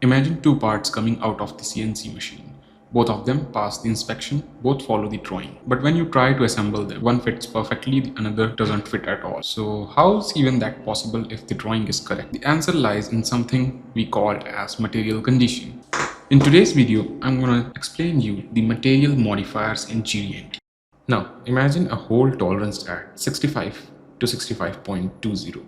Imagine two parts coming out of the CNC machine. Both of them pass the inspection, both follow the drawing. But when you try to assemble them, one fits perfectly, the another doesn't fit at all. So how is even that possible if the drawing is correct? The answer lies in something we call as material condition. In today's video, I'm going to explain you the material modifiers in GD&T. Now, imagine a hole tolerance at 65 to 65.20.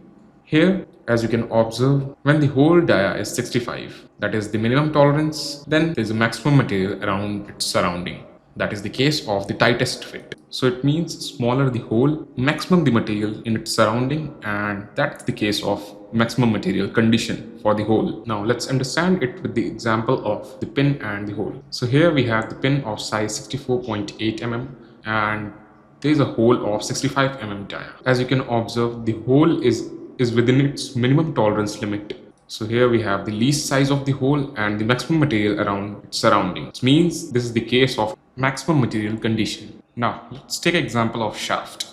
Here, as you can observe, when the hole dia is 65, that is the minimum tolerance, then there is a maximum material around its surrounding. That is the case of the tightest fit. So it means smaller the hole, maximum the material in its surrounding, and that's the case of maximum material condition for the hole. Now let's understand it with the example of the pin and the hole. So here we have the pin of size 64.8 mm and there is a hole of 65 mm dia. As you can observe, the hole is within its minimum tolerance limit. So here we have the least size of the hole and the maximum material around its surrounding. It means this is the case of maximum material condition. Now let's take an example of shaft.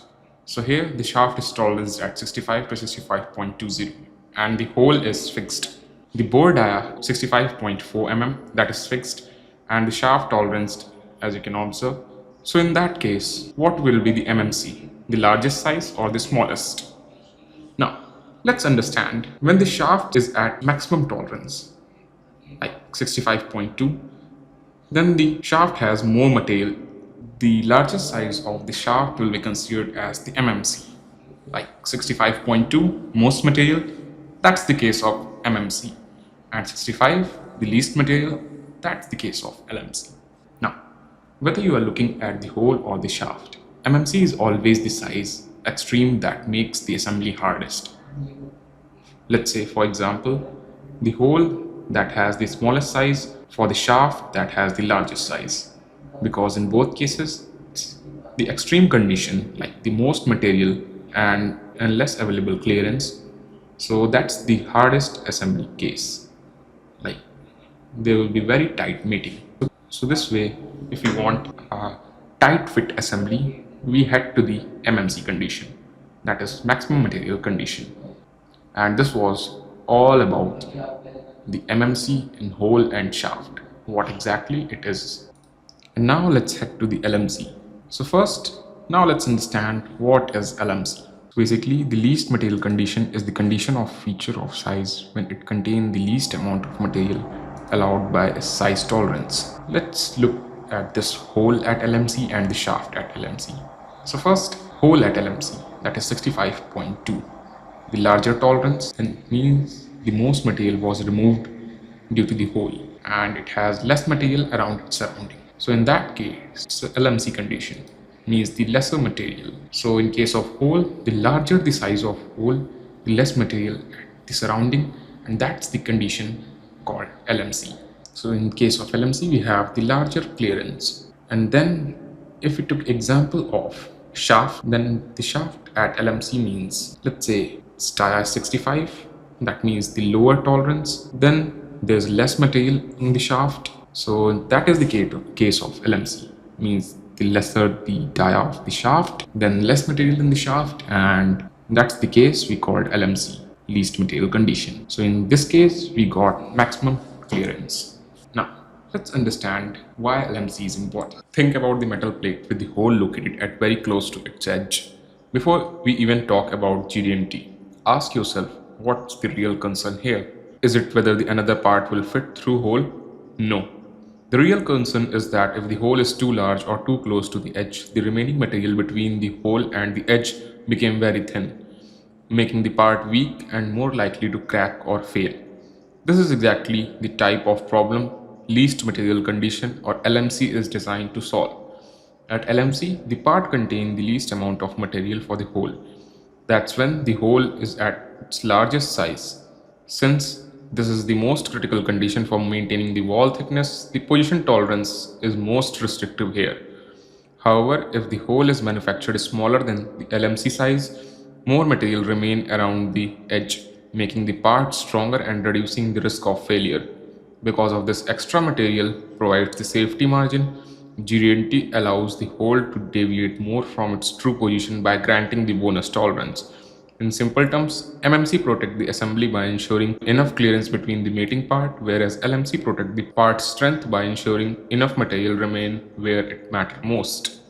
So here the shaft is toleranced at 65 to 65.20 and the hole is fixed. The bore dia 65.4 mm, that is fixed, and the shaft toleranced, as you can observe. So in that case, what will be the MMC? The largest size or the smallest? Now, let's understand, when the shaft is at maximum tolerance, like 65.2, then the shaft has more material. The largest size of the shaft will be considered as the MMC, like 65.2, most material, that's the case of MMC, and 65, the least material, that's the case of LMC. Now, whether you are looking at the hole or the shaft, MMC is always the size extreme that makes the assembly hardest. Let's say, for example, the hole that has the smallest size for the shaft that has the largest size, because in both cases the extreme condition, like the most material and less available clearance, so that's the hardest assembly case. Like there will be very tight mating. So this way, if you want a tight fit assembly, we head to the MMC condition, that is maximum material condition. And this was all about the MMC in hole and shaft, what exactly it is. And now let's head to the LMC. So first, now let's understand what is LMC. Basically, the least material condition is the condition of feature of size when it contains the least amount of material allowed by a size tolerance. Let's look at this hole at LMC and the shaft at LMC. So first, hole at LMC, that is 65.2. The larger tolerance means the most material was removed due to the hole and it has less material around its surrounding. So in that case, it's LMC condition, means the lesser material. So in case of hole, the larger the size of hole, the less material at the surrounding, and that's the condition called LMC. So in case of LMC, we have the larger clearance. And then if we took example of shaft, then the shaft at LMC means, let's say it's dia 65, that means the lower tolerance, then there's less material in the shaft. So that is the case of LMC, means the lesser the dia of the shaft, then less material in the shaft, and that's the case we called LMC, least material condition. So in this case, we got maximum clearance. Now, let's understand why LMC is important. Think about the metal plate with the hole located at very close to its edge. Before we even talk about GD&T, ask yourself, what's the real concern here? Is it whether the another part will fit through hole? No. The real concern is that if the hole is too large or too close to the edge, the remaining material between the hole and the edge became very thin, making the part weak and more likely to crack or fail. This is exactly the type of problem least material condition or LMC is designed to solve. At LMC, the part contains the least amount of material for the hole. That's when the hole is at its largest size. Since this is the most critical condition for maintaining the wall thickness, the position tolerance is most restrictive here. However, if the hole is manufactured smaller than the LMC size, more material remain around the edge, making the part stronger and reducing the risk of failure. Because of this extra material provides the safety margin, GD&T allows the hole to deviate more from its true position by granting the bonus tolerance. In simple terms, MMC protect the assembly by ensuring enough clearance between the mating part, whereas LMC protect the part's strength by ensuring enough material remain where it matters most.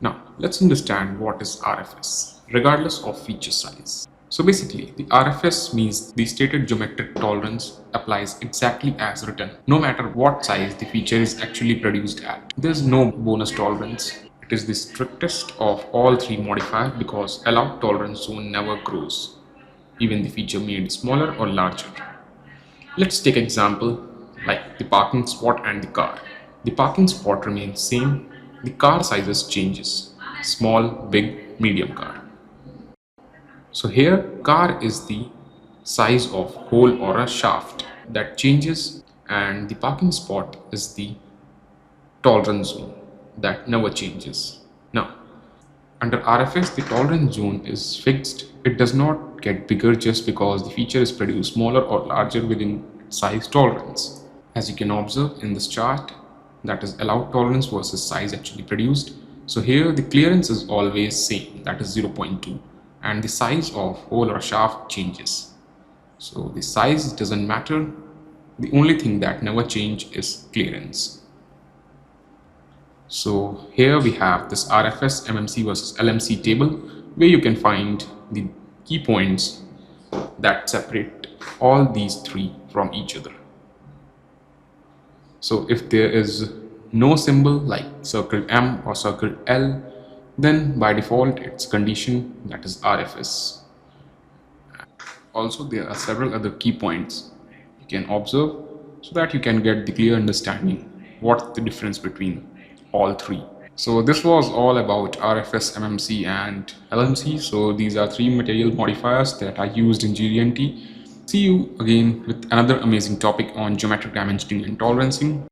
Now, let's understand what is RFS, regardless of feature size. So basically, the RFS means the stated geometric tolerance applies exactly as written, no matter what size the feature is actually produced at. There's no bonus tolerance. It is the strictest of all three modifiers because allowed tolerance zone never grows, even the feature made smaller or larger. Let's take example like the parking spot and the car. The parking spot remains same, the car sizes changes, small, big, medium car. So here car is the size of hole or a shaft that changes, and the parking spot is the tolerance zone that never changes. Now under RFS the tolerance zone is fixed. It does not get bigger just because the feature is produced smaller or larger within size tolerance. As you can observe in this chart, that is allowed tolerance versus size actually produced. So here the clearance is always same, that is 0.2, and the size of hole or shaft changes. So the size doesn't matter. The only thing that never change is clearance. So here we have this RFS, MMC versus LMC table where you can find the key points that separate all these three from each other. So if there is no symbol like circle M or circle L, then by default it's condition, that is RFS. Also there are several other key points you can observe so that you can get the clear understanding what's the difference between all three. So this was all about RFS, MMC and LMC. So these are three material modifiers that are used in GD&T. See you again with another amazing topic on geometric dimensioning and tolerancing.